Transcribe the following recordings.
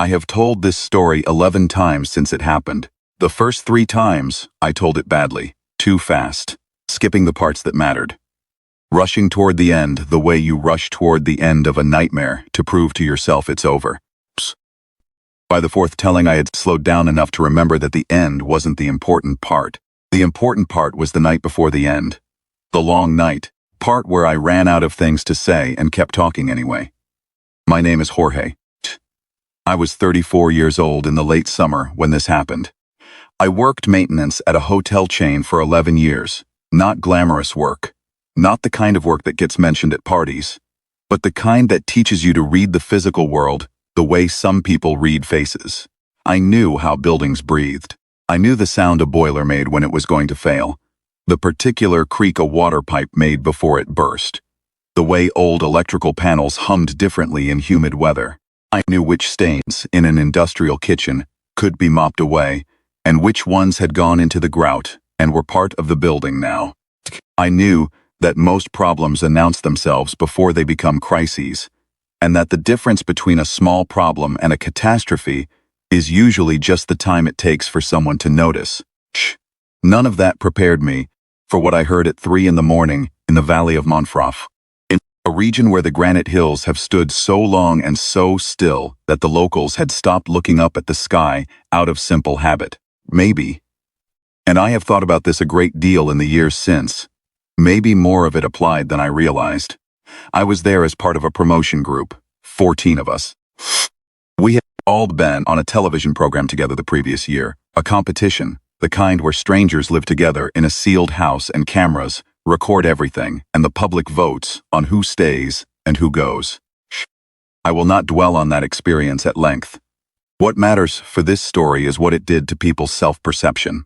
I have told this story 11 times since it happened. The first 3 times, I told it badly, too fast, skipping the parts that mattered. Rushing toward the end the way you rush toward the end of a nightmare to prove to yourself it's over. By the 4th telling, I had slowed down enough to remember that the end wasn't the important part. The important part was the night before the end. The long night, part where I ran out of things to say and kept talking anyway. My name is Jorge. I was 34 years old in the late summer when this happened. I worked maintenance at a hotel chain for 11 years. Not glamorous work. Not the kind of work that gets mentioned at parties, but the kind that teaches you to read the physical world the way some people read faces. I knew how buildings breathed. I knew the sound a boiler made when it was going to fail, the particular creak a water pipe made before it burst, the way old electrical panels hummed differently in humid weather. I knew which stains in an industrial kitchen could be mopped away, and which ones had gone into the grout and were part of the building now. I knew that most problems announce themselves before they become crises, and that the difference between a small problem and a catastrophe is usually just the time it takes for someone to notice. None of that prepared me for what I heard at 3 in the morning in the valley of Monfragüe, in a region where the granite hills have stood so long and so still that the locals had stopped looking up at the sky out of simple habit. Maybe. And I have thought about this a great deal in the years since. Maybe more of it applied than I realized. I was there as part of a promotion group, 14 of us. We had all been on a television program together the previous year, a competition, the kind where strangers live together in a sealed house and cameras record everything, and the public votes on who stays and who goes. I will not dwell on that experience at length. What matters for this story is what it did to people's self-perception.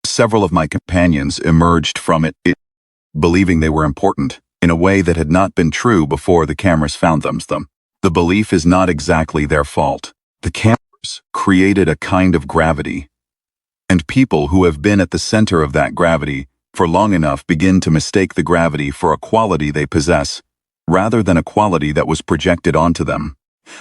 Several of my companions emerged from it believing they were important in a way that had not been true before the cameras found them. The belief is not exactly their fault. The cameras created a kind of gravity, and people who have been at the center of that gravity for long enough begin to mistake the gravity for a quality they possess, rather than a quality that was projected onto them.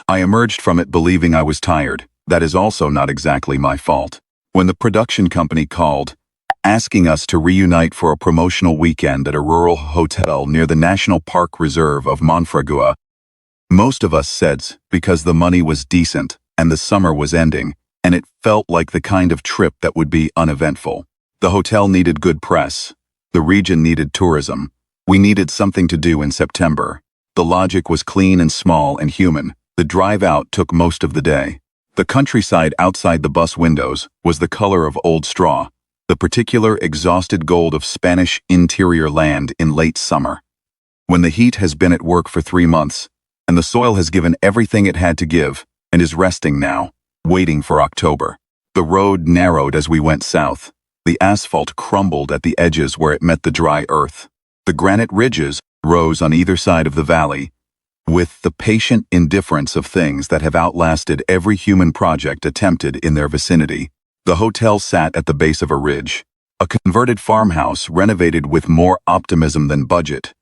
I emerged from it believing I was tired. That is also not exactly my fault. When the production company called, asking us to reunite for a promotional weekend at a rural hotel near the National Park Reserve of Monfragüe, most of us said because the money was decent and the summer was ending, and it felt like the kind of trip that would be uneventful. The hotel needed good press. The region needed tourism. We needed something to do in September. The logic was clean and small and human. The drive out took most of the day. The countryside outside the bus windows was the color of old straw, the particular exhausted gold of Spanish interior land in late summer. When the heat has been at work for 3 months, and the soil has given everything it had to give, and is resting now, waiting for October. The road narrowed as we went south. The asphalt crumbled at the edges where it met the dry earth. The granite ridges rose on either side of the valley, with the patient indifference of things that have outlasted every human project attempted in their vicinity. The hotel sat at the base of a ridge, a converted farmhouse renovated with more optimism than budget.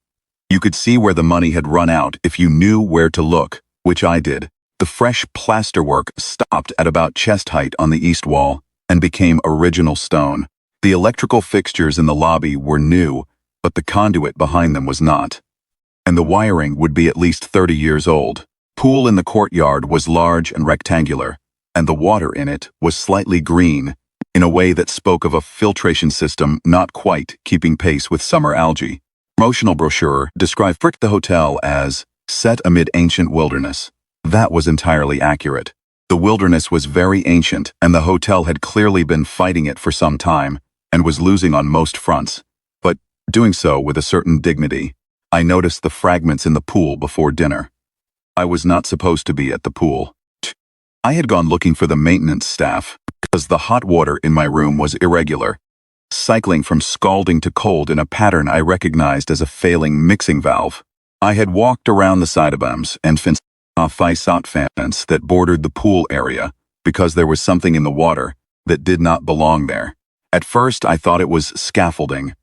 You could see where the money had run out if you knew where to look, which I did. The fresh plasterwork stopped at about chest height on the east wall and became original stone. The electrical fixtures in the lobby were new, but the conduit behind them was not. And the wiring would be at least 30 years old. Pool in the courtyard was large and rectangular, and the water in it was slightly green, in a way that spoke of a filtration system not quite keeping pace with summer algae. Promotional brochure described the hotel as set amid ancient wilderness. That was entirely accurate. The wilderness was very ancient, and the hotel had clearly been fighting it for some time, and was losing on most fronts, but doing so with a certain dignity. I noticed the fragments in the pool before dinner. I was not supposed to be at the pool. I had gone looking for the maintenance staff, because the hot water in my room was irregular, cycling from scalding to cold in a pattern I recognized as a failing mixing valve. I had walked around the sidebums and fenced off fence that bordered the pool area, because there was something in the water that did not belong there. At first I thought it was scaffolding,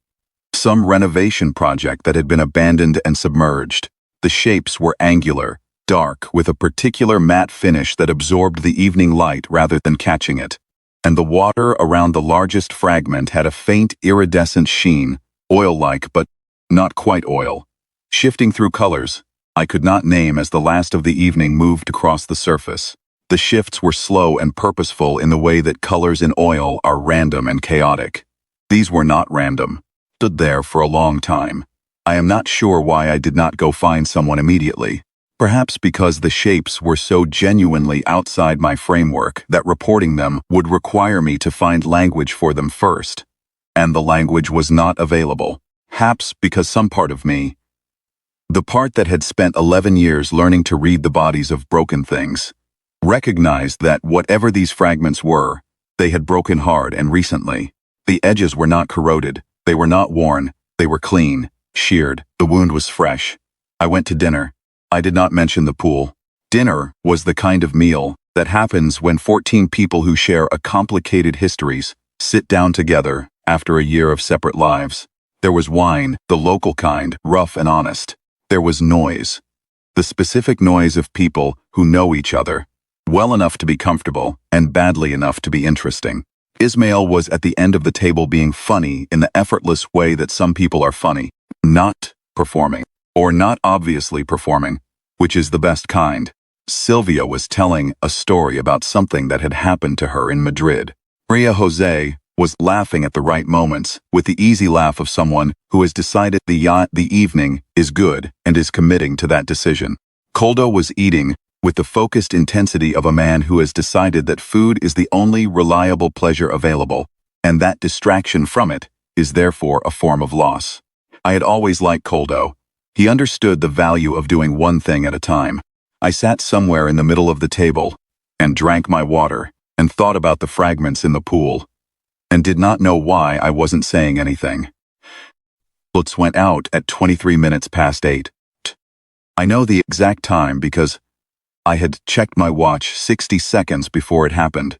some renovation project that had been abandoned and submerged. The shapes were angular, dark, with a particular matte finish that absorbed the evening light rather than catching it. And the water around the largest fragment had a faint iridescent sheen, oil-like but not quite oil, shifting through colors I could not name as the last of the evening moved across the surface. The shifts were slow and purposeful in the way that colors in oil are random and chaotic. These were not random. Stood there for a long time. I am not sure why I did not go find someone immediately. Perhaps because the shapes were so genuinely outside my framework that reporting them would require me to find language for them first. And the language was not available. Perhaps because some part of me, the part that had spent 11 years learning to read the bodies of broken things, recognized that whatever these fragments were, they had broken hard and recently. The edges were not corroded, they were not worn, they were clean, sheared, the wound was fresh. I went to dinner. I did not mention the pool. Dinner was the kind of meal that happens when 14 people who share a complicated histories sit down together after a year of separate lives. There was wine, the local kind, rough and honest. There was noise. The specific noise of people who know each other, well enough to be comfortable and badly enough to be interesting. Ismail was at the end of the table being funny in the effortless way that some people are funny, not performing, or not obviously performing, which is the best kind. Sylvia was telling a story about something that had happened to her in Madrid. Maria Jose was laughing at the right moments, with the easy laugh of someone who has decided the evening is good and is committing to that decision. Koldo was eating with the focused intensity of a man who has decided that food is the only reliable pleasure available, and that distraction from it is therefore a form of loss. I had always liked Koldo. He understood the value of doing one thing at a time. I sat somewhere in the middle of the table and drank my water and thought about the fragments in the pool and did not know why I wasn't saying anything. Bullets went out at 23 minutes past 8. I know the exact time because I had checked my watch 60 seconds before it happened.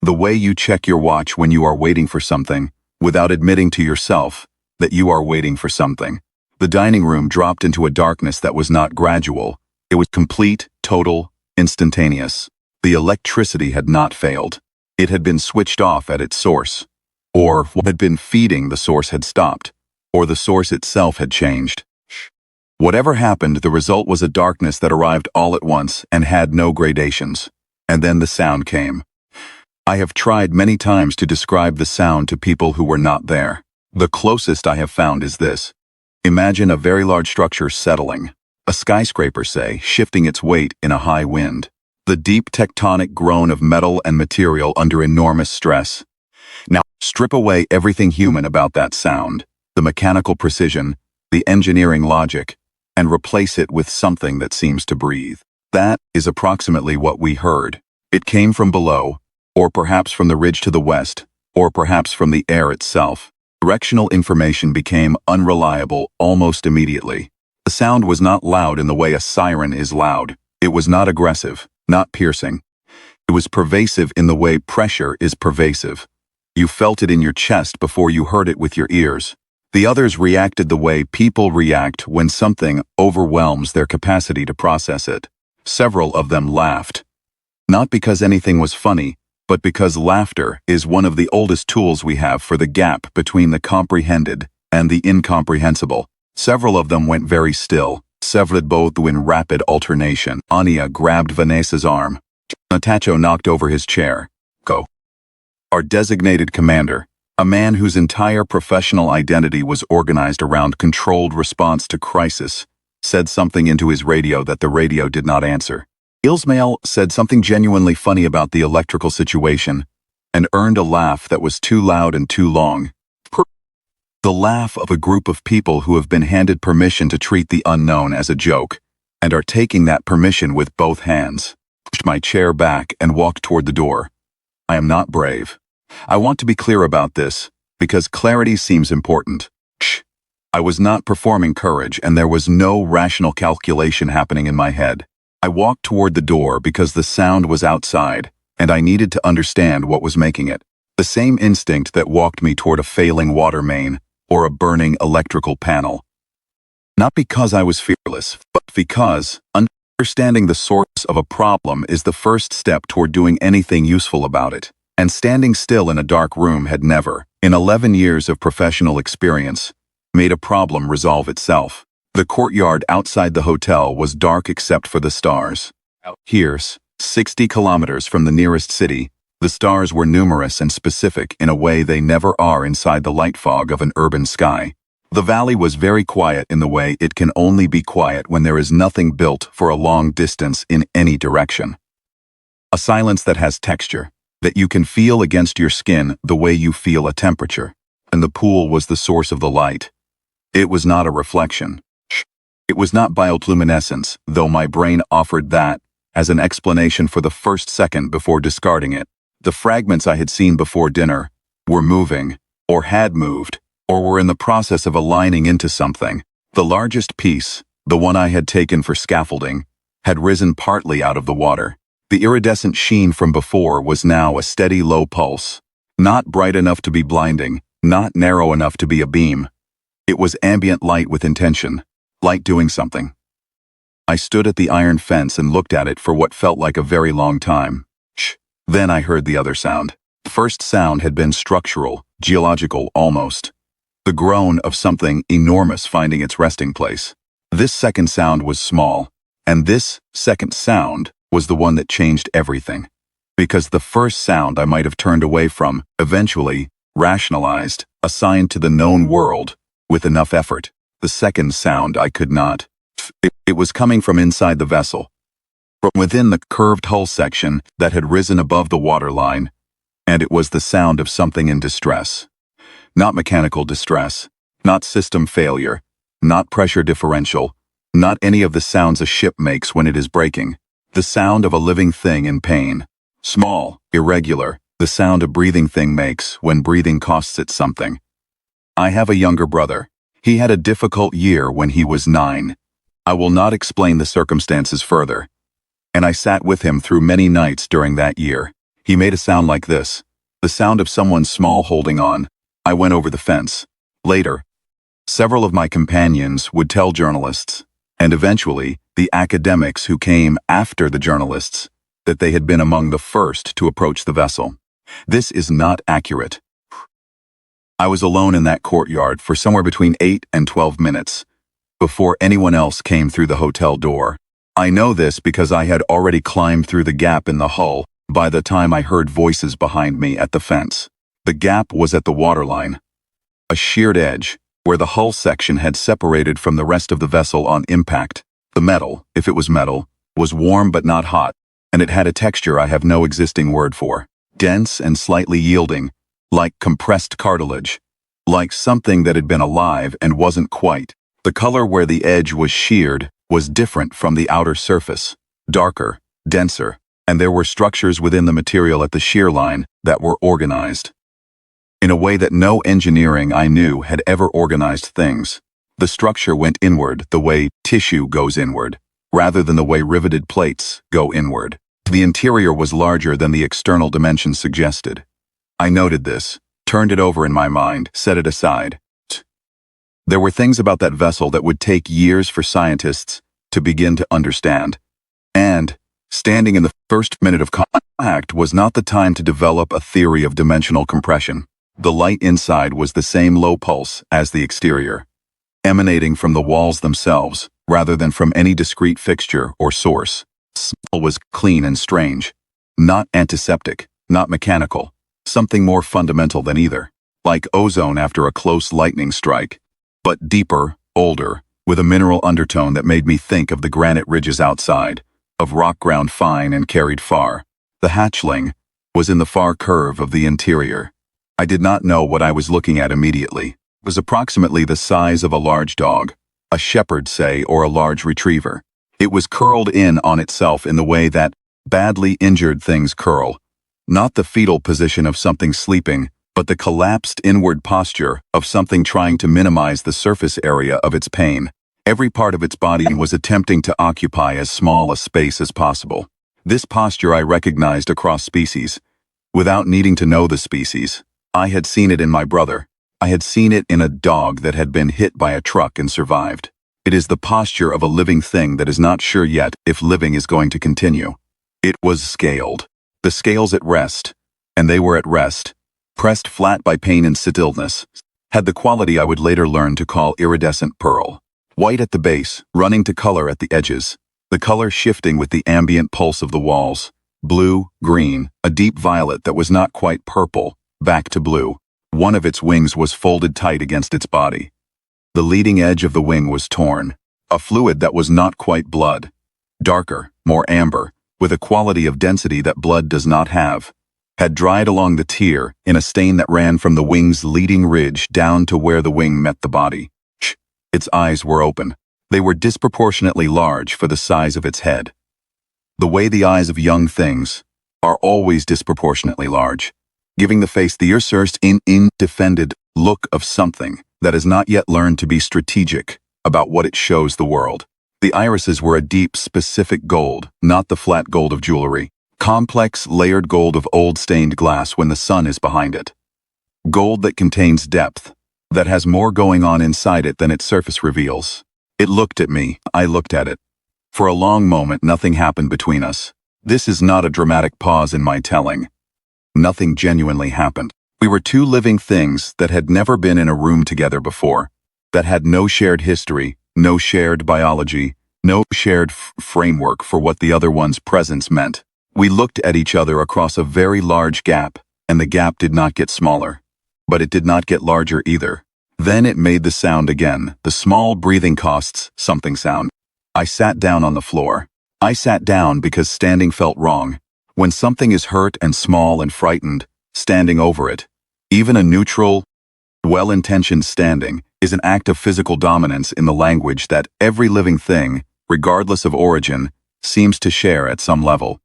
The way you check your watch when you are waiting for something, without admitting to yourself that you are waiting for something. The dining room dropped into a darkness that was not gradual. It was complete, total, instantaneous. The electricity had not failed. It had been switched off at its source. Or what had been feeding the source had stopped. Or the source itself had changed. Whatever happened, the result was a darkness that arrived all at once and had no gradations. And then the sound came. I have tried many times to describe the sound to people who were not there. The closest I have found is this. Imagine a very large structure settling. A skyscraper, say, shifting its weight in a high wind. The deep tectonic groan of metal and material under enormous stress. Now, strip away everything human about that sound, the mechanical precision, the engineering logic, and replace it with something that seems to breathe. That is approximately what we heard. It came from below, or perhaps from the ridge to the west, or perhaps from the air itself. Directional information became unreliable almost immediately. The sound was not loud in the way a siren is loud. It was not aggressive, not piercing. It was pervasive in the way pressure is pervasive. You felt it in your chest before you heard it with your ears. The others reacted the way people react when something overwhelms their capacity to process it. Several of them laughed. Not because anything was funny, but because laughter is one of the oldest tools we have for the gap between the comprehended and the incomprehensible. Several of them went very still, several both in rapid alternation. Anya grabbed Vanessa's arm. Natacho knocked over his chair. Go. Our designated commander, a man whose entire professional identity was organized around controlled response to crisis, said something into his radio that the radio did not answer. Ismail said something genuinely funny about the electrical situation and earned a laugh that was too loud and too long. The laugh of a group of people who have been handed permission to treat the unknown as a joke and are taking that permission with both hands. Pushed my chair back and walked toward the door. I am not brave. I want to be clear about this because clarity seems important. I was not performing courage and there was no rational calculation happening in my head. I walked toward the door because the sound was outside and I needed to understand what was making it. The same instinct that walked me toward a failing water main or a burning electrical panel. Not because I was fearless, but because, Understanding the source of a problem is the first step toward doing anything useful about it. And standing still in a dark room had never, in 11 years of professional experience, made a problem resolve itself. The courtyard outside the hotel was dark except for the stars. Out here, 60 kilometers from the nearest city, the stars were numerous and specific in a way they never are inside the light fog of an urban sky. The valley was very quiet in the way it can only be quiet when there is nothing built for a long distance in any direction. A silence that has texture, that you can feel against your skin the way you feel a temperature. And the pool was the source of the light. It was not a reflection. It was not bioluminescence, though my brain offered that as an explanation for the first second before discarding it. The fragments I had seen before dinner were moving, or had moved, or were in the process of aligning into something. The largest piece, the one I had taken for scaffolding, had risen partly out of the water. The iridescent sheen from before was now a steady low pulse, not bright enough to be blinding, not narrow enough to be a beam. It was ambient light with intention, light doing something. I stood at the iron fence and looked at it for what felt like a very long time. Then I heard the other sound. The first sound had been structural, geological almost. The groan of something enormous finding its resting place. This second sound was small, and this second sound was the one that changed everything. Because the first sound I might have turned away from, eventually, rationalized, assigned to the known world, with enough effort. The second sound I could not. It was coming from inside the vessel, from within the curved hull section that had risen above the waterline, and it was the sound of something in distress. Not mechanical distress, not system failure, not pressure differential, not any of the sounds a ship makes when it is breaking. The sound of a living thing in pain. Small, irregular, the sound a breathing thing makes when breathing costs it something. I have a younger brother. He had a difficult year when he was 9. I will not explain the circumstances further. And I sat with him through many nights during that year. He made a sound like this, the sound of someone small holding on. I went over the fence. Later, several of my companions would tell journalists, and eventually the academics who came after the journalists, that they had been among the first to approach the vessel. This is not accurate. I was alone in that courtyard for somewhere between 8 and 12 minutes, before anyone else came through the hotel door. I know this because I had already climbed through the gap in the hull by the time I heard voices behind me at the fence. The gap was at the waterline, a sheared edge, where the hull section had separated from the rest of the vessel on impact. The metal, if it was metal, was warm but not hot, and it had a texture I have no existing word for. Dense and slightly yielding, like compressed cartilage, like something that had been alive and wasn't quite. The color where the edge was sheared was different from the outer surface, darker, denser, and there were structures within the material at the shear line that were organized in a way that no engineering I knew had ever organized things. The structure went inward the way tissue goes inward, rather than the way riveted plates go inward. The interior was larger than the external dimensions suggested. I noted this, turned it over in my mind, set it aside. There were things about that vessel that would take years for scientists to begin to understand. And, standing in the first minute of contact was not the time to develop a theory of dimensional compression. The light inside was the same low pulse as the exterior, emanating from the walls themselves, rather than from any discrete fixture or source. The smell was clean and strange, not antiseptic, not mechanical, something more fundamental than either, like ozone after a close lightning strike, but deeper, older, with a mineral undertone that made me think of the granite ridges outside, of rock ground fine and carried far. The hatchling was in the far curve of the interior. I did not know what I was looking at immediately. It was approximately the size of a large dog, a shepherd, say, or a large retriever. It was curled in on itself in the way that badly injured things curl, not the fetal position of something sleeping, but the collapsed inward posture of something trying to minimize the surface area of its pain. Every part of its body was attempting to occupy as small a space as possible. This posture I recognized across species, without needing to know the species. I had seen it in my brother. I had seen it in a dog that had been hit by a truck and survived. It is the posture of a living thing that is not sure yet if living is going to continue. It was scaled. The scales at rest, and they were at rest, pressed flat by pain and stillness, had the quality I would later learn to call iridescent pearl. White at the base, running to color at the edges, the color shifting with the ambient pulse of the walls. Blue, green, a deep violet that was not quite purple, back to blue. One of its wings was folded tight against its body. The leading edge of the wing was torn, a fluid that was not quite blood. Darker, more amber, with a quality of density that blood does not have, had dried along the tear in a stain that ran from the wing's leading ridge down to where the wing met the body. Its eyes were open. They were disproportionately large for the size of its head. The way the eyes of young things are always disproportionately large, giving the face the erst defended look of something that has not yet learned to be strategic about what it shows the world. The irises were a deep, specific gold, not the flat gold of jewelry. Complex, layered gold of old stained glass when the sun is behind it. Gold that contains depth, that has more going on inside it than its surface reveals. It looked at me, I looked at it. For a long moment nothing happened between us. This is not a dramatic pause in my telling. Nothing genuinely happened. We were two living things that had never been in a room together before, that had no shared history, no shared biology, no shared framework for what the other one's presence meant. We looked at each other across a very large gap, and the gap did not get smaller. But it did not get larger either. Then it made the sound again, the small breathing costs something sound. I sat down on the floor. I sat down because standing felt wrong. When something is hurt and small and frightened, standing over it, even a neutral, well-intentioned standing, is an act of physical dominance in the language that every living thing, regardless of origin, seems to share at some level.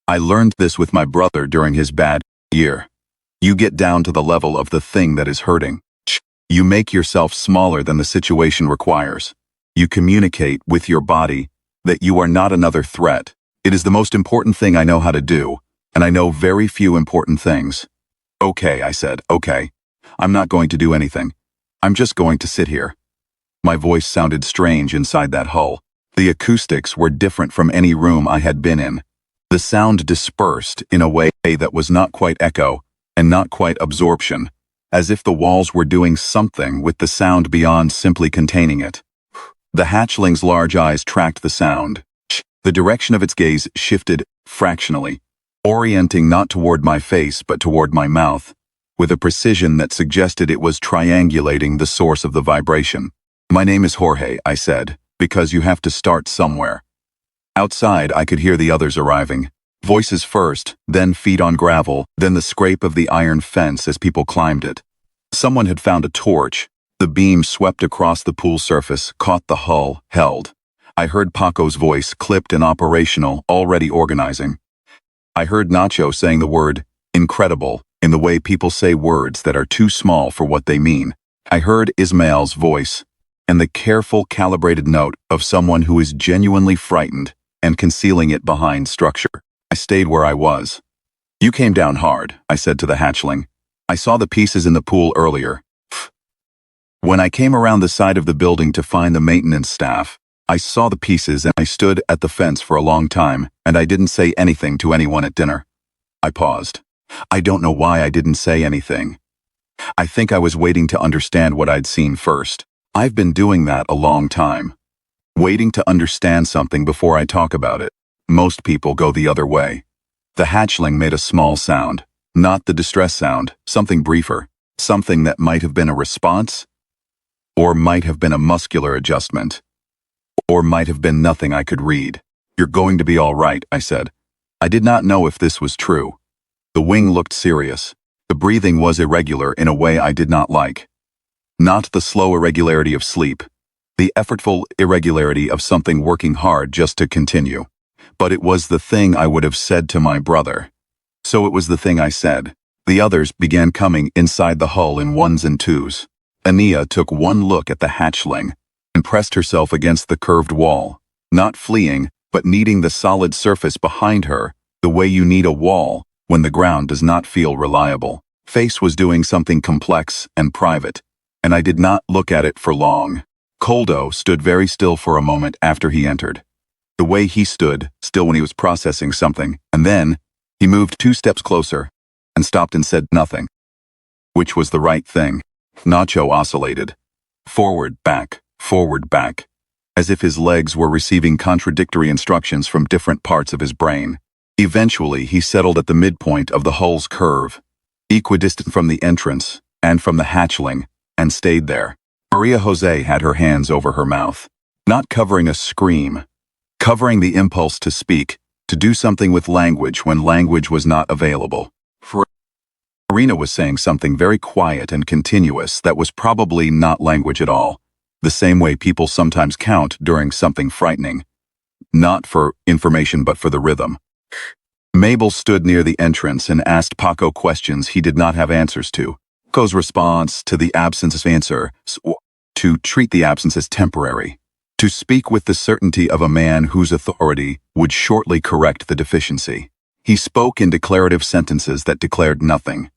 I learned this with my brother during his bad year. You get down to the level of the thing that is hurting. You make yourself smaller than the situation requires. You communicate with your body that you are not another threat. It is the most important thing I know how to do, and I know very few important things. Okay, I said, okay. I'm not going to do anything. I'm just going to sit here. My voice sounded strange inside that hull. The acoustics were different from any room I had been in. The sound dispersed in a way that was not quite echo and not quite absorption, as if the walls were doing something with the sound beyond simply containing it. The hatchling's large eyes tracked the sound. The direction of its gaze shifted fractionally, orienting not toward my face but toward my mouth, with a precision that suggested it was triangulating the source of the vibration. My name is Jorge, I said, because you have to start somewhere. Outside, I could hear the others arriving. Voices first, then feet on gravel, then the scrape of the iron fence as people climbed it. Someone had found a torch. The beam swept across the pool surface, caught the hull, held. I heard Paco's voice, clipped and operational, already organizing. I heard Nacho saying the word, incredible, in the way people say words that are too small for what they mean. I heard Ismael's voice, and the careful, calibrated note of someone who is genuinely frightened and concealing it behind structure. I stayed where I was. You came down hard, I said to the hatchling. I saw the pieces in the pool earlier. When I came around the side of the building to find the maintenance staff, I saw the pieces and I stood at the fence for a long time, and I didn't say anything to anyone at dinner. I paused. I don't know why I didn't say anything. I think I was waiting to understand what I'd seen first. I've been doing that a long time. Waiting to understand something before I talk about it. Most people go the other way. The hatchling made a small sound, not the distress sound, something briefer, something that might have been a response, or might have been a muscular adjustment, or might have been nothing I could read. You're going to be all right, I said. I did not know if this was true. The wing looked serious. The breathing was irregular in a way I did not like. Not the slow irregularity of sleep, the effortful irregularity of something working hard just to continue. But it was the thing I would have said to my brother. So it was the thing I said. The others began coming inside the hull in ones and twos. Ania took one look at the hatchling and pressed herself against the curved wall, not fleeing, but needing the solid surface behind her, the way you need a wall when the ground does not feel reliable. Face was doing something complex and private, and I did not look at it for long. Koldo stood very still for a moment after he entered. The way he stood, still when he was processing something, and then he moved 2 steps closer and stopped and said nothing. Which was the right thing. Nacho oscillated. Forward, back, as if his legs were receiving contradictory instructions from different parts of his brain. Eventually, he settled at the midpoint of the hull's curve, equidistant from the entrance and from the hatchling, and stayed there. Maria Jose had her hands over her mouth, not covering a scream, covering the impulse to speak, to do something with language when language was not available. Marina was saying something very quiet and continuous that was probably not language at all, the same way people sometimes count during something frightening. Not for information but for the rhythm. Mabel stood near the entrance and asked Paco questions he did not have answers to. Paco's response to the absence of answer, to treat the absence as temporary, to speak with the certainty of a man whose authority would shortly correct the deficiency. He spoke in declarative sentences that declared nothing.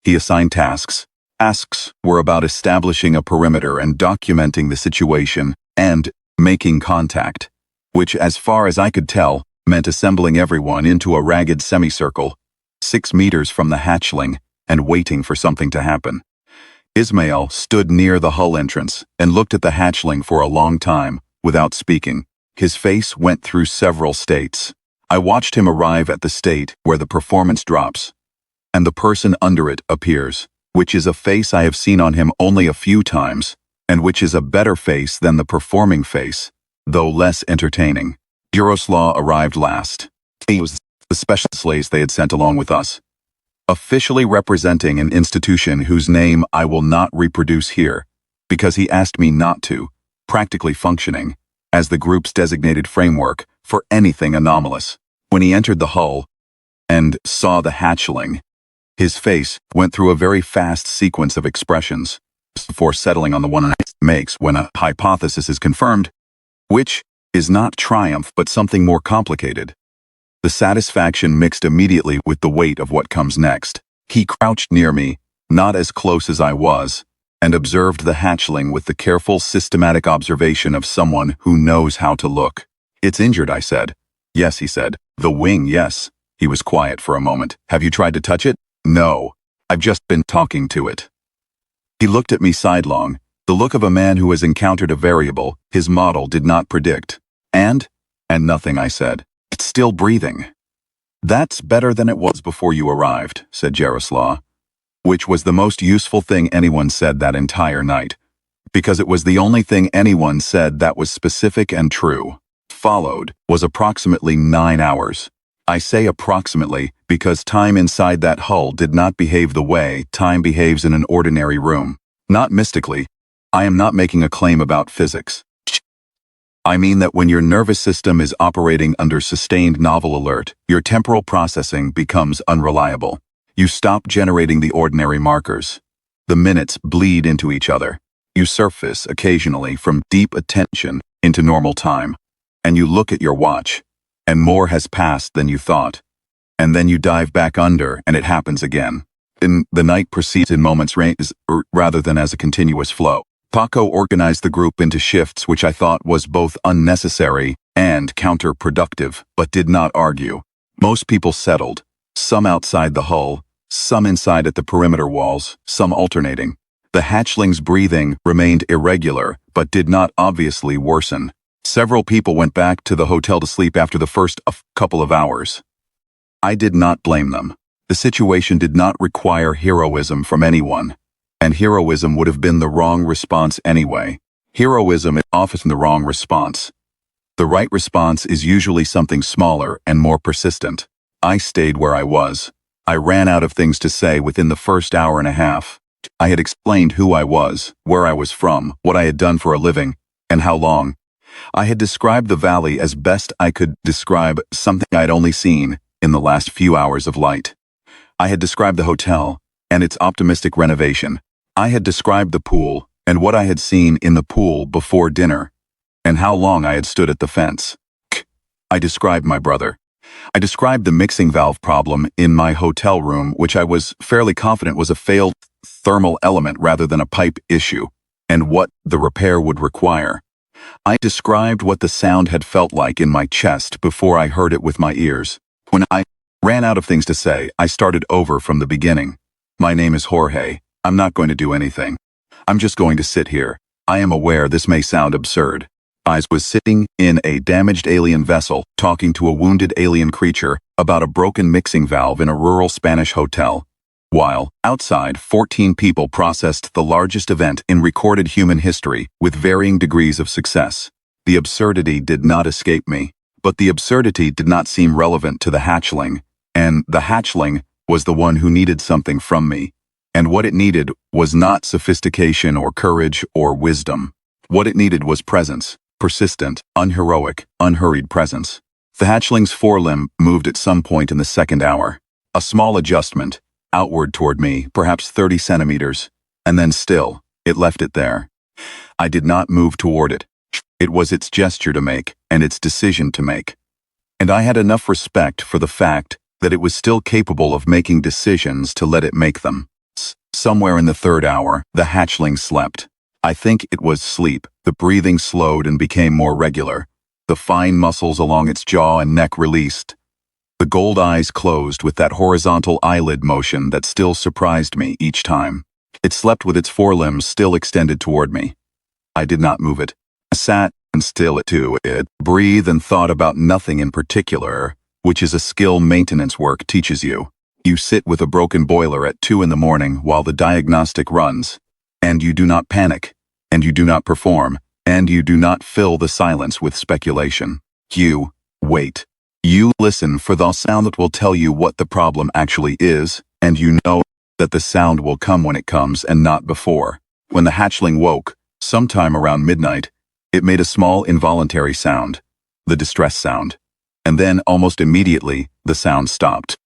He assigned tasks. Tasks were about establishing a perimeter and documenting the situation and making contact, which, as far as I could tell, meant assembling everyone into a ragged semicircle, 6 meters from the hatchling, and waiting for something to happen. Ismael stood near the hull entrance and looked at the hatchling for a long time, without speaking. His face went through several states. I watched him arrive at the state where the performance drops, and the person under it appears, which is a face I have seen on him only a few times, and which is a better face than the performing face, though less entertaining. Yaroslav arrived last. He was the special slaves they had sent along with us, officially representing an institution whose name I will not reproduce here, because he asked me not to, practically functioning as the group's designated framework for anything anomalous. When he entered the hull and saw the hatchling, his face went through a very fast sequence of expressions before settling on the one it makes when a hypothesis is confirmed, which is not triumph but something more complicated. The satisfaction mixed immediately with the weight of what comes next. He crouched near me, not as close as I was, and observed the hatchling with the careful, systematic observation of someone who knows how to look. "It's injured," I said. "Yes," he said. "The wing, yes." He was quiet for a moment. "Have you tried to touch it?" "No. I've just been talking to it." He looked at me sidelong, the look of a man who has encountered a variable his model did not predict. And nothing," I said. "It's still breathing." "That's better than it was before you arrived," said Jaroslav, which was the most useful thing anyone said that entire night, because it was the only thing anyone said that was specific and true. Followed was approximately 9 hours. I say approximately because time inside that hull did not behave the way time behaves in an ordinary room. Not mystically. I am not making a claim about physics. I mean that when your nervous system is operating under sustained novel alert, your temporal processing becomes unreliable. You stop generating the ordinary markers. The minutes bleed into each other. You surface occasionally from deep attention into normal time, and you look at your watch, and more has passed than you thought. And then you dive back under, and it happens again. The night proceeds in moments rather than as a continuous flow. Paco organized the group into shifts, which I thought was both unnecessary and counterproductive, but did not argue. Most people settled, some outside the hull, some inside at the perimeter walls, some alternating. The hatchling's breathing remained irregular, but did not obviously worsen. Several people went back to the hotel to sleep after the first couple of hours. I did not blame them. The situation did not require heroism from anyone, and heroism would have been the wrong response anyway. Heroism is often the wrong response. The right response is usually something smaller and more persistent. I stayed where I was. I ran out of things to say within the first hour and a half. I had explained who I was, where I was from, what I had done for a living, and how long. I had described the valley as best I could describe something I had only seen in the last few hours of light. I had described the hotel and its optimistic renovation. I had described the pool and what I had seen in the pool before dinner, and how long I had stood at the fence. I described my brother. I described the mixing valve problem in my hotel room, which I was fairly confident was a failed thermal element rather than a pipe issue. and what the repair would require. I described what the sound had felt like in my chest before I heard it with my ears. When I ran out of things to say, I started over from the beginning. My name is Jorge. I'm not going to do anything. I'm just going to sit here. I am aware this may sound absurd. I was sitting in a damaged alien vessel, talking to a wounded alien creature about a broken mixing valve in a rural Spanish hotel. While, outside, 14 people processed the largest event in recorded human history with varying degrees of success. The absurdity did not escape me, but the absurdity did not seem relevant to the hatchling, and the hatchling was the one who needed something from me. And what it needed was not sophistication or courage or wisdom. What it needed was presence, persistent, unheroic, unhurried presence. The hatchling's forelimb moved at some point in the second hour. A small adjustment, outward toward me, perhaps 30 centimeters, and then still, it left it there. I did not move toward it. It was its gesture to make, and its decision to make. And I had enough respect for the fact that it was still capable of making decisions to let it make them. Somewhere in the third hour, the hatchling slept. I think it was sleep. The breathing slowed and became more regular. The fine muscles along its jaw and neck released. The gold eyes closed with that horizontal eyelid motion that still surprised me each time. It slept with its forelimbs still extended toward me. I did not move it. I sat and still it breathed and thought about nothing in particular, which is a skill maintenance work teaches you. You sit with a broken boiler at 2 in the morning while the diagnostic runs, and you do not panic, and you do not perform, and you do not fill the silence with speculation. You wait. You listen for the sound that will tell you what the problem actually is, and you know that the sound will come when it comes and not before. When the hatchling woke, sometime around midnight, it made a small involuntary sound, the distress sound. And then, almost immediately, the sound stopped.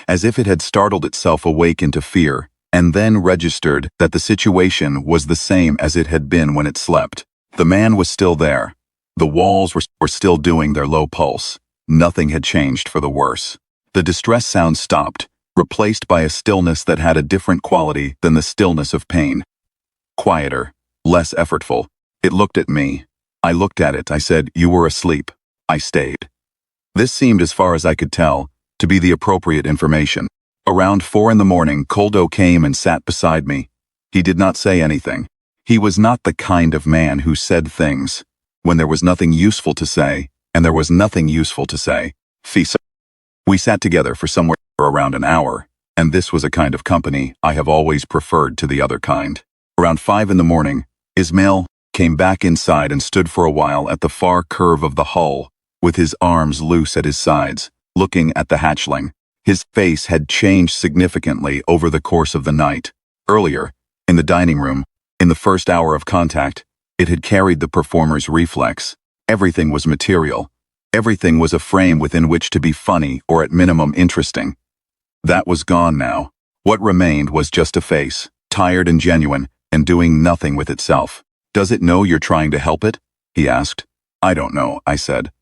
As if it had startled itself awake into fear, and then registered that the situation was the same as it had been when it slept. The man was still there. The walls were still doing their low pulse. Nothing had changed for the worse. The distress sound stopped, replaced by a stillness that had a different quality than the stillness of pain. Quieter, less effortful. It looked at me. I looked at it. I said, "You were asleep." I stayed. This seemed, as far as I could tell, to be the appropriate information. Around 4 in the morning, Koldo came and sat beside me. He did not say anything. He was not the kind of man who said things when there was nothing useful to say, and there was nothing useful to say. We sat together for somewhere around an hour, and this was a kind of company I have always preferred to the other kind. Around 5 in the morning, Ismail came back inside and stood for a while at the far curve of the hull, with his arms loose at his sides, looking at the hatchling. His face had changed significantly over the course of the night. Earlier, in the dining room, in the first hour of contact, it had carried the performer's reflex. Everything was material. Everything was a frame within which to be funny or at minimum interesting. That was gone now. What remained was just a face, tired and genuine, and doing nothing with itself. "Does it know you're trying to help it?" he asked. "I don't know," I said.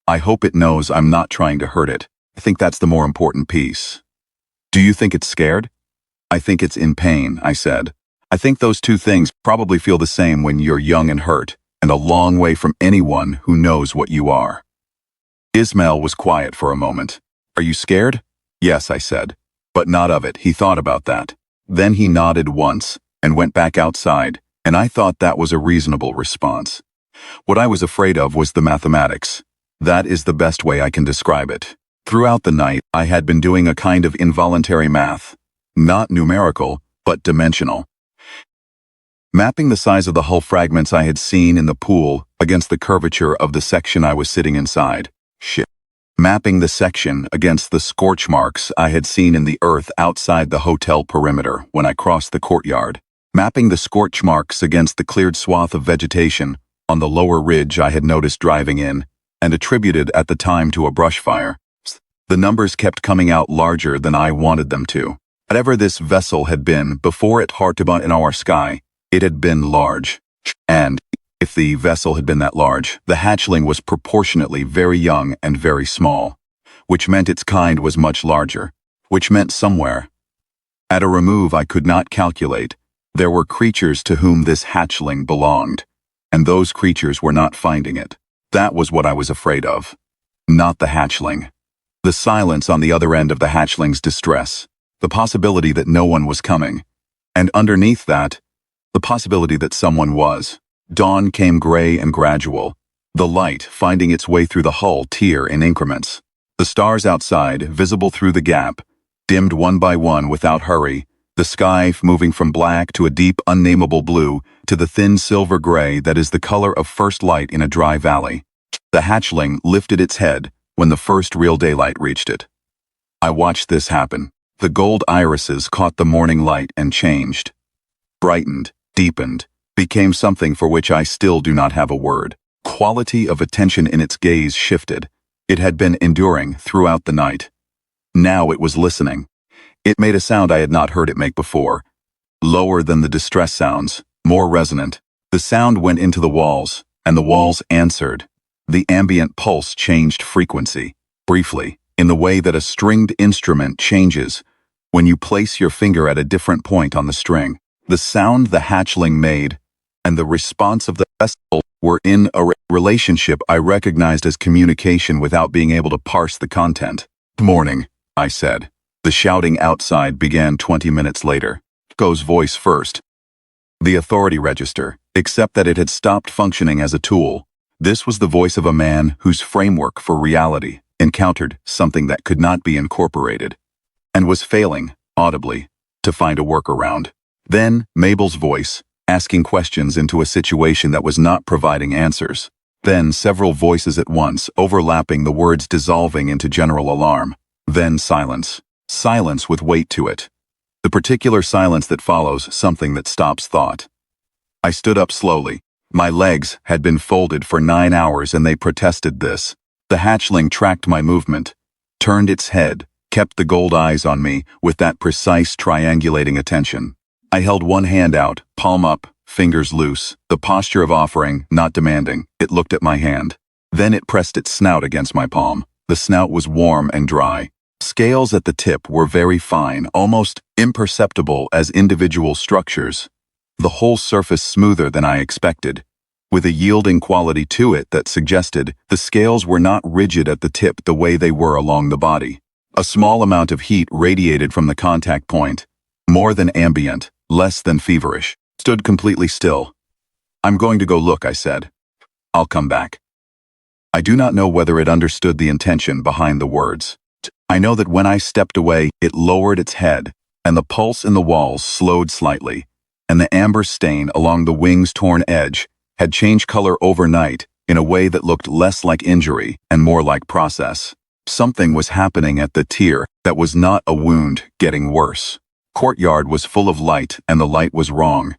"I hope it knows I'm not trying to hurt it. I think that's the more important piece." "Do you think it's scared?" "I think it's in pain," I said. "I think those two things probably feel the same when you're young and hurt, and a long way from anyone who knows what you are." Ismail was quiet for a moment. "Are you scared?" "Yes," I said. "But not of it." He thought about that. Then he nodded once and went back outside, and I thought that was a reasonable response. What I was afraid of was the mathematics. That is the best way I can describe it. Throughout the night, I had been doing a kind of involuntary math. Not numerical, but dimensional. Mapping the size of the hull fragments I had seen in the pool against the curvature of the section I was sitting inside. Mapping the section against the scorch marks I had seen in the earth outside the hotel perimeter when I crossed the courtyard. Mapping the scorch marks against the cleared swath of vegetation on the lower ridge I had noticed driving in, and attributed at the time to a brush fire. The numbers kept coming out larger than I wanted them to. Whatever this vessel had been before it harted in our sky, it had been large. And if the vessel had been that large, the hatchling was proportionately very young and very small, which meant its kind was much larger, which meant somewhere, at a remove I could not calculate, There were creatures to whom this hatchling belonged, and those creatures were not finding it. That was what I was afraid of. Not the hatchling. The silence on the other end of the hatchling's distress, the possibility that no one was coming, and underneath that, the possibility that someone was. Dawn came gray and gradual, the light finding its way through the hull tier in increments. The stars outside, visible through the gap, dimmed one by one without hurry, the sky moving from black to a deep, unnameable blue to the thin silver gray that is the color of first light in a dry valley. The hatchling lifted its head when the first real daylight reached it. I watched this happen. The gold irises caught the morning light and changed. Brightened, deepened, became something for which I still do not have a word. Quality of attention in its gaze shifted. It had been enduring throughout the night. Now it was listening. It made a sound I had not heard it make before. Lower than the distress sounds, more resonant. The sound went into the walls, and the walls answered. The ambient pulse changed frequency, briefly, in the way that a stringed instrument changes when you place your finger at a different point on the string. The sound the hatchling made and the response of the vessel were in a relationship I recognized as communication without being able to parse the content. "Morning," I said. The shouting outside began 20 minutes later. Go's voice first. The authority register, except that it had stopped functioning as a tool. This was the voice of a man whose framework for reality encountered something that could not be incorporated, and was failing, audibly, to find a workaround. Then, Mabel's voice, asking questions into a situation that was not providing answers. Then several voices at once, overlapping, the words dissolving into general alarm. Then silence. Silence with weight to it. The particular silence that follows something that stops thought. I stood up slowly. My legs had been folded for 9 hours and they protested this. The hatchling tracked my movement, turned its head, kept the gold eyes on me with that precise triangulating attention. I held one hand out, palm up, fingers loose, the posture of offering, not demanding. It looked at my hand. Then it pressed its snout against my palm. The snout was warm and dry. Scales at the tip were very fine, almost imperceptible as individual structures. The whole surface smoother than I expected, with a yielding quality to it that suggested the scales were not rigid at the tip the way they were along the body. A small amount of heat radiated from the contact point, more than ambient, less than feverish. Stood completely still. "I'm going to go look," I said. "I'll come back." I do not know whether it understood the intention behind the words. I know that when I stepped away, it lowered its head, and the pulse in the walls slowed slightly, and the amber stain along the wing's torn edge had changed color overnight in a way that looked less like injury and more like process. Something was happening at the tier that was not a wound getting worse. Courtyard was full of light, and the light was wrong.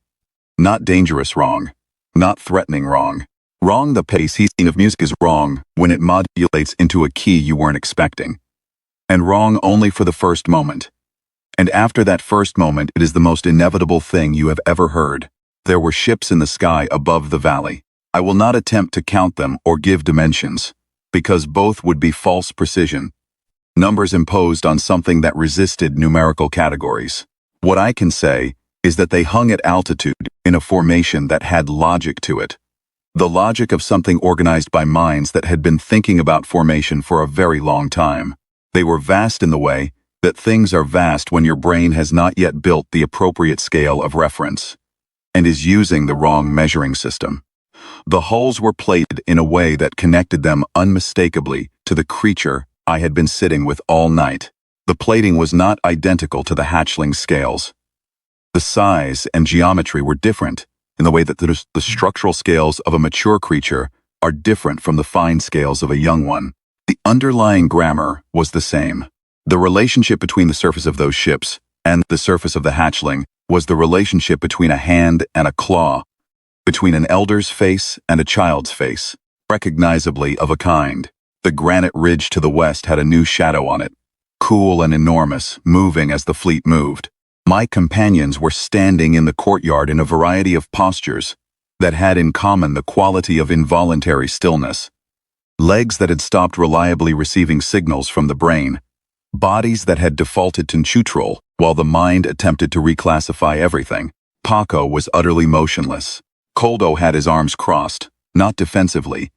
Not dangerous wrong. Not threatening wrong. Wrong. The pacing of music is wrong when it modulates into a key you weren't expecting. And wrong only for the first moment. And after that first moment, it is the most inevitable thing you have ever heard. There were ships in the sky above the valley. I will not attempt to count them or give dimensions, because both would be false precision. Numbers imposed on something that resisted numerical categories. What I can say is that they hung at altitude in a formation that had logic to it. The logic of something organized by minds that had been thinking about formation for a very long time. They were vast in the way that things are vast when your brain has not yet built the appropriate scale of reference and is using the wrong measuring system. The hulls were plated in a way that connected them unmistakably to the creature I had been sitting with all night. The plating was not identical to the hatchling's scales. The size and geometry were different in the way that the structural scales of a mature creature are different from the fine scales of a young one. The underlying grammar was the same. The relationship between the surface of those ships and the surface of the hatchling was the relationship between a hand and a claw, between an elder's face and a child's face, recognizably of a kind. The granite ridge to the west had a new shadow on it, cool and enormous, moving as the fleet moved. My companions were standing in the courtyard in a variety of postures that had in common the quality of involuntary stillness. Legs that had stopped reliably receiving signals from the brain, bodies that had defaulted to neutral while the mind attempted to reclassify everything, Paco was utterly motionless. Koldo had his arms crossed, not defensively,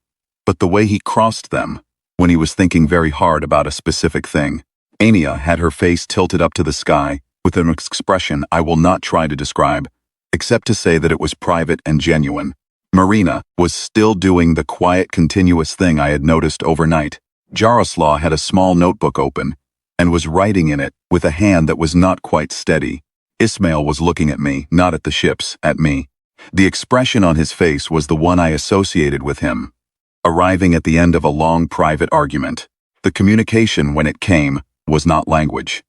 but the way he crossed them, when he was thinking very hard about a specific thing. Anya had her face tilted up to the sky, with an expression I will not try to describe, except to say that it was private and genuine. Marina was still doing the quiet, continuous thing I had noticed overnight. Jaroslaw had a small notebook open, and was writing in it with a hand that was not quite steady. Ismail was looking at me, not at the ships, at me. The expression on his face was the one I associated with him, arriving at the end of a long private argument. The communication, when it came, was not language.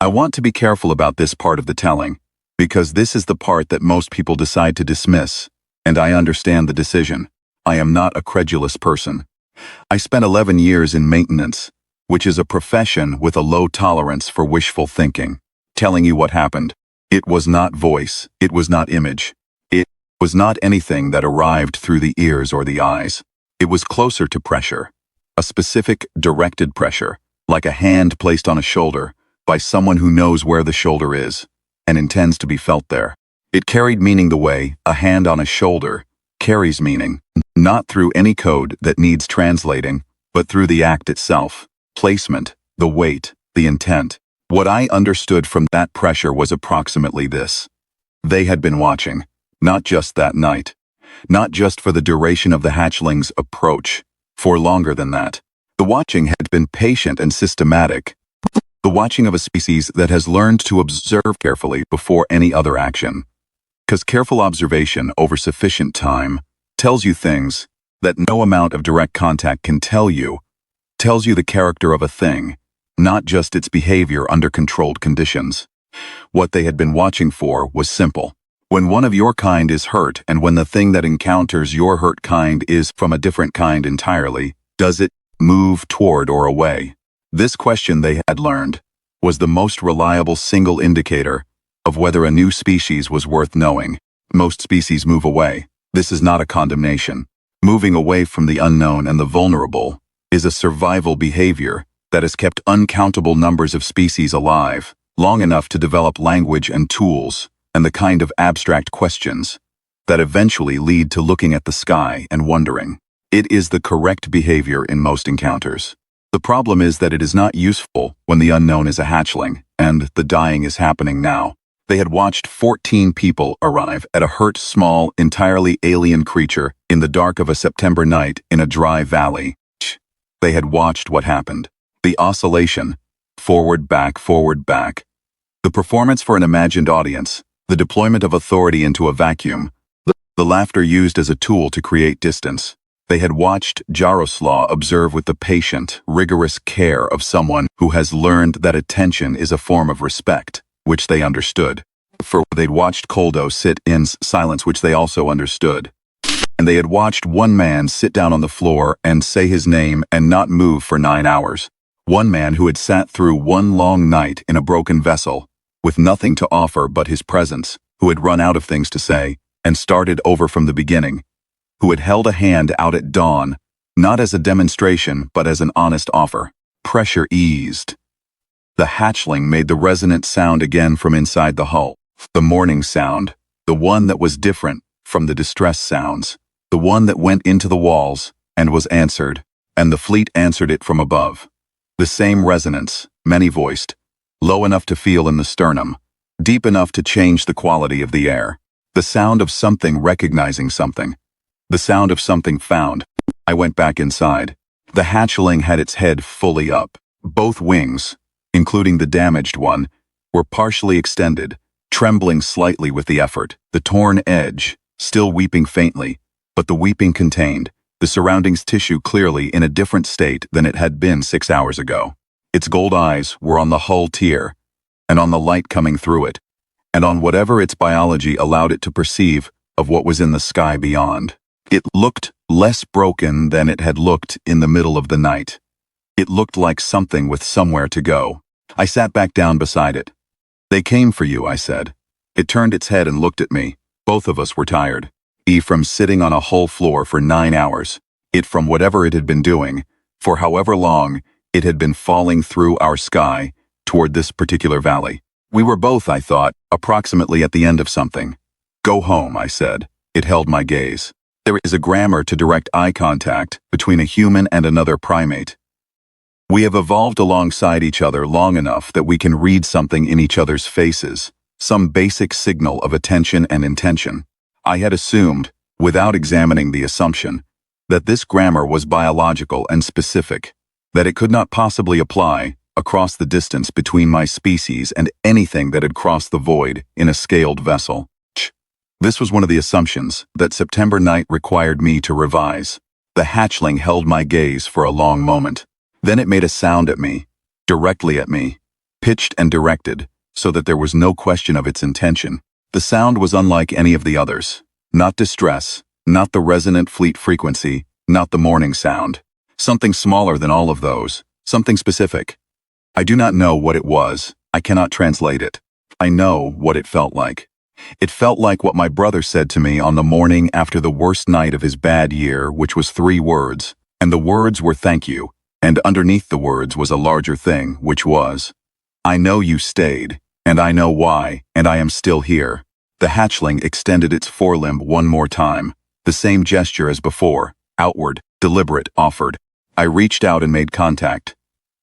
I want to be careful about this part of the telling, because this is the part that most people decide to dismiss, and I understand the decision. I am not a credulous person. I spent 11 years in maintenance, which is a profession with a low tolerance for wishful thinking. Telling you what happened. It was not voice, it was not image. It was not anything that arrived through the ears or the eyes. It was closer to pressure. A specific, directed pressure, like a hand placed on a shoulder, by someone who knows where the shoulder is, and intends to be felt there. It carried meaning the way a hand on a shoulder carries meaning, not through any code that needs translating, but through the act itself, placement, the weight, the intent. What I understood from that pressure was approximately this. They had been watching, not just that night, not just for the duration of the hatchling's approach, for longer than that. The watching had been patient and systematic, the watching of a species that has learned to observe carefully before any other action. Because careful observation over sufficient time tells you things that no amount of direct contact can tell you, tells you the character of a thing, not just its behavior under controlled conditions. What they had been watching for was simple. When one of your kind is hurt and when the thing that encounters your hurt kind is from a different kind entirely, does it move toward or away? This question, they had learned, was the most reliable single indicator of whether a new species was worth knowing. Most species move away. This is not a condemnation. Moving away from the unknown and the vulnerable is a survival behavior that has kept uncountable numbers of species alive, long enough to develop language and tools, and the kind of abstract questions that eventually lead to looking at the sky and wondering. It is the correct behavior in most encounters. The problem is that it is not useful when the unknown is a hatchling, and the dying is happening now. They had watched 14 people arrive at a hurt, small, entirely alien creature in the dark of a September night in a dry valley. They had watched what happened. The oscillation, forward, back, the performance for an imagined audience, the deployment of authority into a vacuum, the laughter used as a tool to create distance. They had watched Jaroslaw observe with the patient, rigorous care of someone who has learned that attention is a form of respect, which they understood. For they'd watched Koldo sit in silence, which they also understood. And they had watched one man sit down on the floor and say his name and not move for 9 hours. One man who had sat through one long night in a broken vessel, with nothing to offer but his presence, who had run out of things to say, and started over from the beginning, who had held a hand out at dawn, not as a demonstration but as an honest offer. Pressure eased. The hatchling made the resonant sound again from inside the hull. The morning sound, the one that was different from the distress sounds, the one that went into the walls and was answered, and the fleet answered it from above. The same resonance, many-voiced, low enough to feel in the sternum, deep enough to change the quality of the air. The sound of something recognizing something. The sound of something found. I went back inside. The hatchling had its head fully up. Both wings, including the damaged one, were partially extended, trembling slightly with the effort. The torn edge, still weeping faintly, but the weeping contained, the surroundings tissue clearly in a different state than it had been 6 hours ago. Its gold eyes were on the hull tier, and on the light coming through it, and on whatever its biology allowed it to perceive of what was in the sky beyond. It looked less broken than it had looked in the middle of the night. It looked like something with somewhere to go. I sat back down beside it. "They came for you," I said. It turned its head and looked at me. Both of us were tired. From sitting on a hull floor for 9 hours. It from whatever it had been doing, for however long it had been falling through our sky toward this particular valley. We were both, I thought, approximately at the end of something. Go home, I said. It held my gaze. There is a grammar to direct eye contact between a human and another primate. We have evolved alongside each other long enough that we can read something in each other's faces, some basic signal of attention and intention. I had assumed, without examining the assumption, that this grammar was biological and specific, that it could not possibly apply across the distance between my species and anything that had crossed the void in a scaled vessel. This was one of the assumptions that September night required me to revise. The hatchling held my gaze for a long moment. Then it made a sound at me, directly at me, pitched and directed, so that there was no question of its intention. The sound was unlike any of the others. Not distress, not the resonant fleet frequency, not the morning sound. Something smaller than all of those, something specific. I do not know what it was. I cannot translate it. I know what it felt like. It felt like what my brother said to me on the morning after the worst night of his bad year, which was 3 words, and the words were thank you, and underneath the words was a larger thing, which was, I know you stayed, and I know why, and I am still here. The hatchling extended its forelimb one more time, the same gesture as before, outward, deliberate, offered. I reached out and made contact.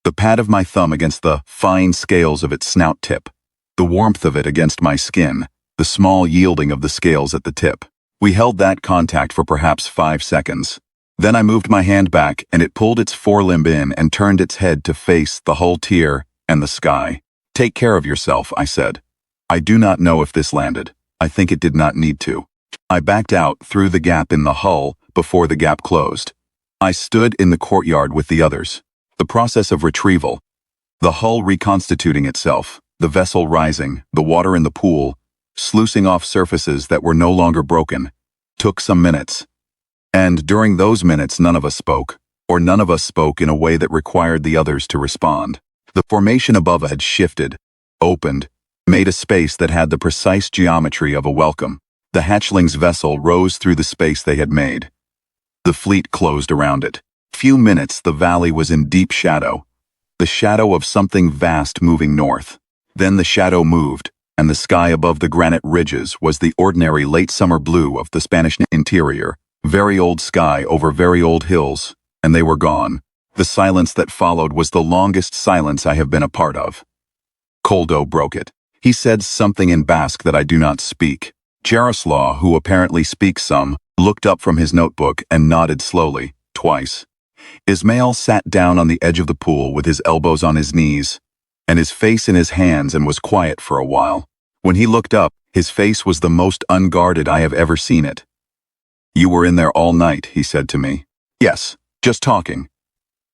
The pad of my thumb against the fine scales of its snout tip, the warmth of it against my skin, the small yielding of the scales at the tip. We held that contact for perhaps 5 seconds. Then I moved my hand back and it pulled its forelimb in and turned its head to face the whole tier and the sky. Take care of yourself, I said. I do not know if this landed. I think it did not need to. I backed out through the gap in the hull before the gap closed. I stood in the courtyard with the others. The process of retrieval, the hull reconstituting itself, the vessel rising, the water in the pool, sluicing off surfaces that were no longer broken, took some minutes. And during those minutes none of us spoke, or none of us spoke in a way that required the others to respond. The formation above had shifted, opened, made a space that had the precise geometry of a welcome. The hatchling's vessel rose through the space they had made. The fleet closed around it. Few minutes the valley was in deep shadow, the shadow of something vast moving north. Then the shadow moved, and the sky above the granite ridges was the ordinary late summer blue of the Spanish interior, very old sky over very old hills, and they were gone. The silence that followed was the longest silence I have been a part of. Koldo broke it. He said something in Basque that I do not speak. Jaroslaw, who apparently speaks some, looked up from his notebook and nodded slowly, twice. Ismail sat down on the edge of the pool with his elbows on his knees, and his face in his hands and was quiet for a while. When he looked up, his face was the most unguarded I have ever seen it. You were in there all night, he said to me. Yes, just talking.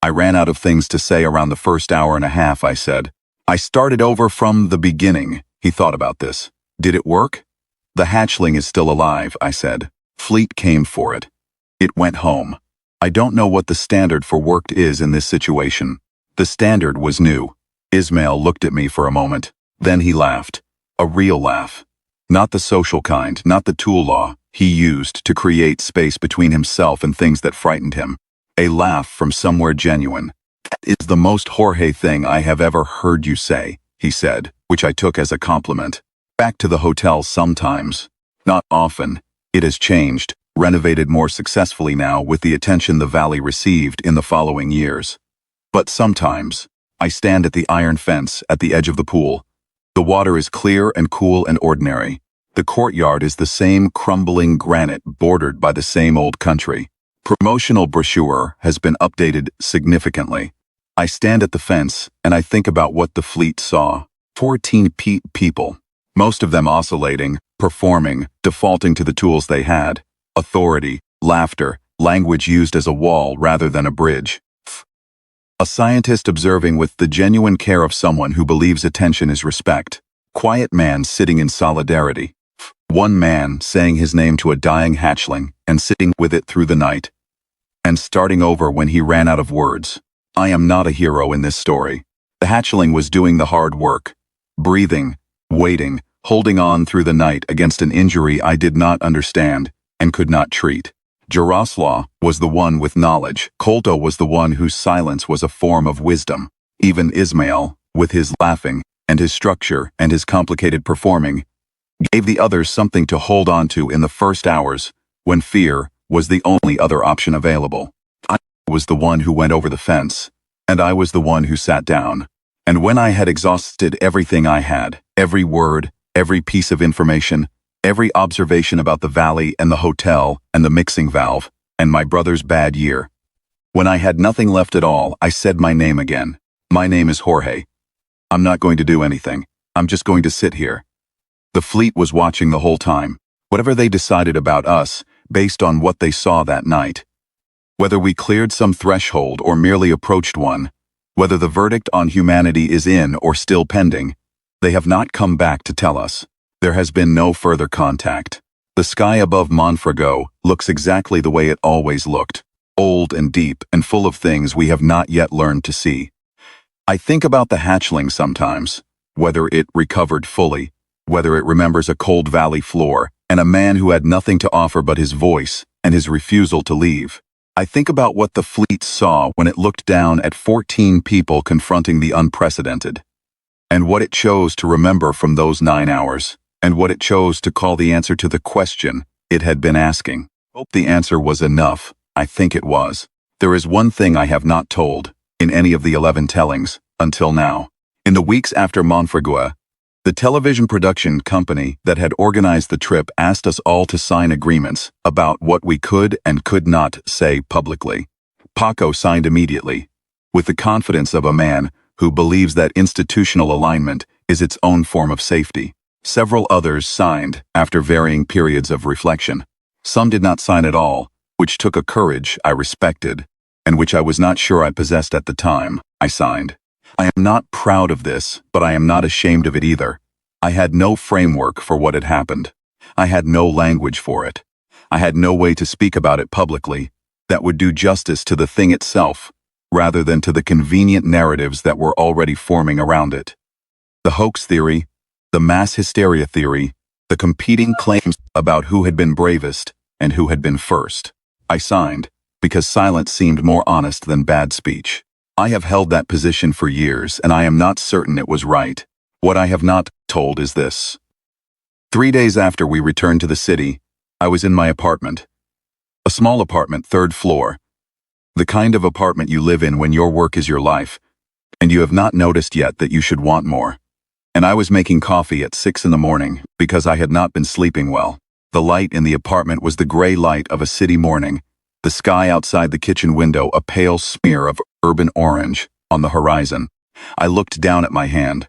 I ran out of things to say around the first hour and a half, I said. I started over from the beginning. He thought about this. Did it work? The hatchling is still alive, I said. Fleet came for it. It went home. I don't know what the standard for worked is in this situation. The standard was new. Ismail looked at me for a moment. Then he laughed. A real laugh. Not the social kind, not the tool law he used to create space between himself and things that frightened him. A laugh from somewhere genuine. That is the most Jorge thing I have ever heard you say, he said, which I took as a compliment. Back to the hotel sometimes. Not often. It has changed, renovated more successfully now with the attention the valley received in the following years. But sometimes, I stand at the iron fence at the edge of the pool. The water is clear and cool and ordinary. The courtyard is the same crumbling granite bordered by the same old country. Promotional brochure has been updated significantly. I stand at the fence and I think about what the fleet saw. 14 people, most of them oscillating, performing, defaulting to the tools they had. Authority, laughter, language used as a wall rather than a bridge. A scientist observing with the genuine care of someone who believes attention is respect. Quiet man sitting in solidarity. One man saying his name to a dying hatchling and sitting with it through the night. And starting over when he ran out of words. I am not a hero in this story. The hatchling was doing the hard work. Breathing, waiting, holding on through the night against an injury I did not understand and could not treat. Jaroslaw was the one with knowledge. Koldo was the one whose silence was a form of wisdom. Even Ismail, with his laughing, and his structure, and his complicated performing, gave the others something to hold on to in the first hours, when fear was the only other option available. I was the one who went over the fence, and I was the one who sat down. And when I had exhausted everything I had, every word, every piece of information, every observation about the valley and the hotel and the mixing valve, and my brother's bad year, when I had nothing left at all, I said my name again. My name is Jorge. I'm not going to do anything. I'm just going to sit here. The fleet was watching the whole time. Whatever they decided about us, based on what they saw that night. Whether we cleared some threshold or merely approached one, whether the verdict on humanity is in or still pending, they have not come back to tell us. There has been no further contact. The sky above Monfragüe looks exactly the way it always looked, old and deep and full of things we have not yet learned to see. I think about the hatchling sometimes, whether it recovered fully, whether it remembers a cold valley floor and a man who had nothing to offer but his voice and his refusal to leave. I think about what the fleet saw when it looked down at 14 people confronting the unprecedented, and what it chose to remember from those 9 hours, and what it chose to call the answer to the question it had been asking. Hope the answer was enough. I think it was. There is one thing I have not told, in any of the 11 tellings, until now. In the weeks after Monfragüe, the television production company that had organized the trip asked us all to sign agreements about what we could and could not say publicly. Paco signed immediately, with the confidence of a man who believes that institutional alignment is its own form of safety. Several others signed after varying periods of reflection. Some did not sign at all, which took a courage I respected, and which I was not sure I possessed at the time. I signed. I am not proud of this, but I am not ashamed of it either. I had no framework for what had happened. I had no language for it. I had no way to speak about it publicly that would do justice to the thing itself, rather than to the convenient narratives that were already forming around it. The hoax theory, the mass hysteria theory, the competing claims about who had been bravest and who had been first. I signed, because silence seemed more honest than bad speech. I have held that position for years, and I am not certain it was right. What I have not told is this. 3 days after we returned to the city, I was in my apartment. A small apartment, 3rd floor. The kind of apartment you live in when your work is your life, and you have not noticed yet that you should want more. And I was making coffee at 6 in the morning because I had not been sleeping well. The light in the apartment was the gray light of a city morning, the sky outside the kitchen window a pale smear of urban orange on the horizon. I looked down at my hand.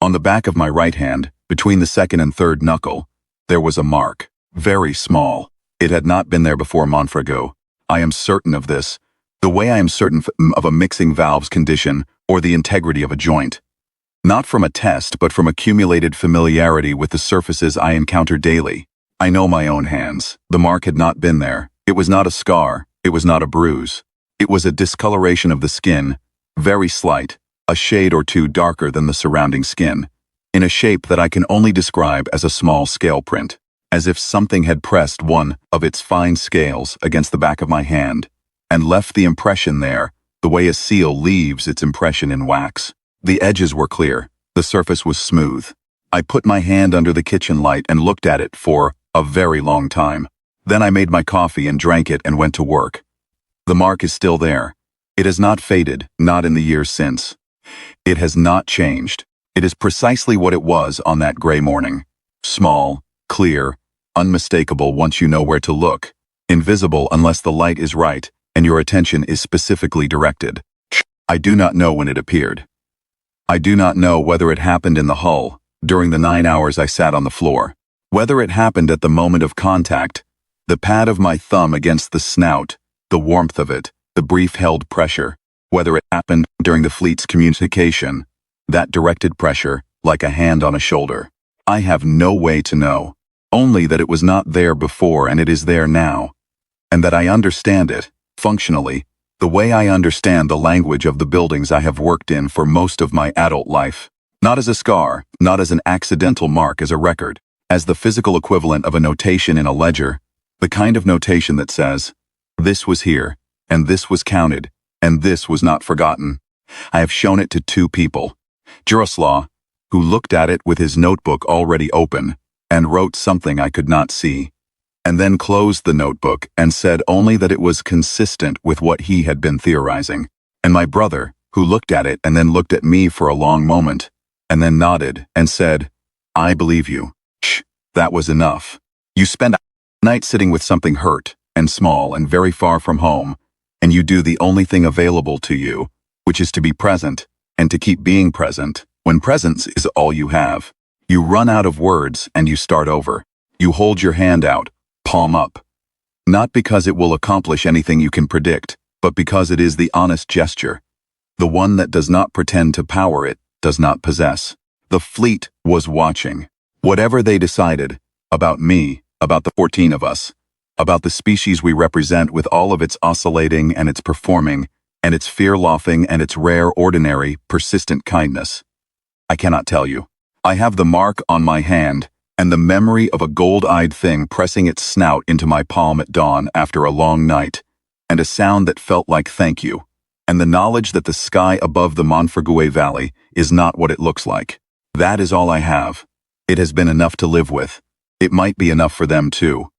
On the back of my right hand, between the 2nd and 3rd knuckle, there was a mark, very small. It had not been there before Monfragüe. I am certain of this, the way I am certain of a mixing valve's condition or the integrity of a joint. Not from a test, but from accumulated familiarity with the surfaces I encounter daily. I know my own hands. The mark had not been there. It was not a scar. It was not a bruise. It was a discoloration of the skin, very slight, a shade or two darker than the surrounding skin, in a shape that I can only describe as a small scale print, as if something had pressed one of its fine scales against the back of my hand and left the impression there, the way a seal leaves its impression in wax. The edges were clear. The surface was smooth. I put my hand under the kitchen light and looked at it for a very long time. Then I made my coffee and drank it and went to work. The mark is still there. It has not faded, not in the years since. It has not changed. It is precisely what it was on that gray morning. Small, clear, unmistakable once you know where to look. Invisible unless the light is right and your attention is specifically directed. I do not know when it appeared. I do not know whether it happened in the hull, during the 9 hours I sat on the floor. Whether it happened at the moment of contact, the pad of my thumb against the snout, the warmth of it, the brief held pressure. Whether it happened during the fleet's communication, that directed pressure, like a hand on a shoulder. I have no way to know, only that it was not there before and it is there now, and that I understand it, functionally, the way I understand the language of the buildings I have worked in for most of my adult life. Not as a scar, not as an accidental mark, as a record, as the physical equivalent of a notation in a ledger, the kind of notation that says, this was here, and this was counted, and this was not forgotten. I have shown it to 2 people. Jaroslaw, who looked at it with his notebook already open, and wrote something I could not see, and then closed the notebook and said only that it was consistent with what he had been theorizing. And my brother, who looked at it and then looked at me for a long moment, and then nodded and said, "I believe you." Shh, that was enough. You spend a night sitting with something hurt and small and very far from home, and you do the only thing available to you, which is to be present, and to keep being present, when presence is all you have. You run out of words and you start over. You hold your hand out, palm up. Not because it will accomplish anything you can predict, but because it is the honest gesture. The one that does not pretend to power it, does not possess. The fleet was watching. Whatever they decided, about me, about the 14 of us, about the species we represent with all of its oscillating and its performing, and its fear-lofting and its rare, ordinary, persistent kindness. I cannot tell you. I have the mark on my hand, and the memory of a gold-eyed thing pressing its snout into my palm at dawn after a long night, and a sound that felt like thank you, and the knowledge that the sky above the Monfragüe Valley is not what it looks like. That is all I have. It has been enough to live with. It might be enough for them too.